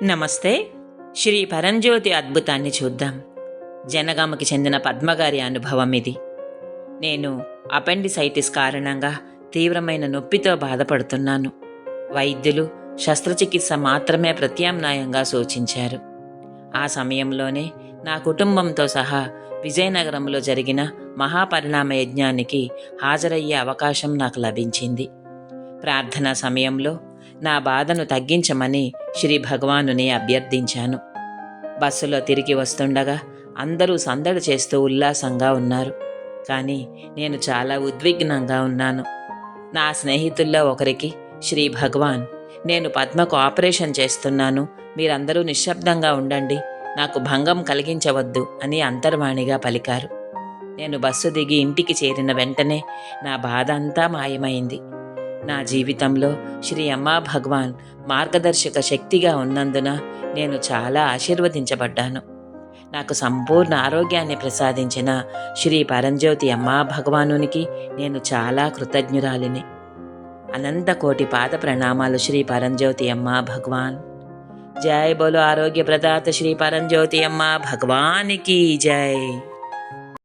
నమస్తే. శ్రీ పరంజ్యోతి అద్భుతాన్ని చూద్దాం. జనగామకి చెందిన పద్మగారి అనుభవం ఇది. నేను అపెండిసైటిస్ కారణంగా తీవ్రమైన నొప్పితో బాధపడుతున్నాను. వైద్యులు శస్త్రచికిత్స మాత్రమే ప్రత్యామ్నాయంగా సూచించారు. ఆ సమయంలోనే నా కుటుంబంతో సహా విజయనగరంలో జరిగిన మహాపరిణామ యజ్ఞానికి హాజరయ్యే అవకాశం నాకు లభించింది. ప్రార్థనా సమయంలో నా బాధను తగ్గించమని శ్రీ భగవానుని అభ్యర్థించాను. బస్సులో తిరిగి వస్తుండగా అందరూ సందడి చేస్తూ ఉల్లాసంగా ఉన్నారు. కానీ నేను చాలా ఉద్విగ్నంగా ఉన్నాను. నా స్నేహితుల్లో ఒకరికి శ్రీ భగవాన్, నేను పద్మకు ఆపరేషన్ చేస్తున్నాను, మీరందరూ నిశ్శబ్దంగా ఉండండి, నాకు భంగం కలిగించవద్దు అని అంతర్వాణిగా పలికారు. నేను బస్సు దిగి ఇంటికి చేరిన వెంటనే నా బాధ అంతా మాయమైంది. నా జీవితంలో శ్రీ అమ్మా భగవాన్ మార్గదర్శక శక్తిగా ఉన్నందున నేను చాలా ఆశీర్వదించబడ్డాను. నాకు సంపూర్ణ ఆరోగ్యాన్ని ప్రసాదించిన శ్రీ పరంజ్యోతి అమ్మా భగవానునికి నేను చాలా కృతజ్ఞురాలిని. అనంత కోటి పాద ప్రణామాలు శ్రీ పరంజ్యోతి అమ్మా భగవాన్. జై బోలో ఆరోగ్య ప్రదాత శ్రీ పరంజ్యోతి అమ్మా భగవానికి జై.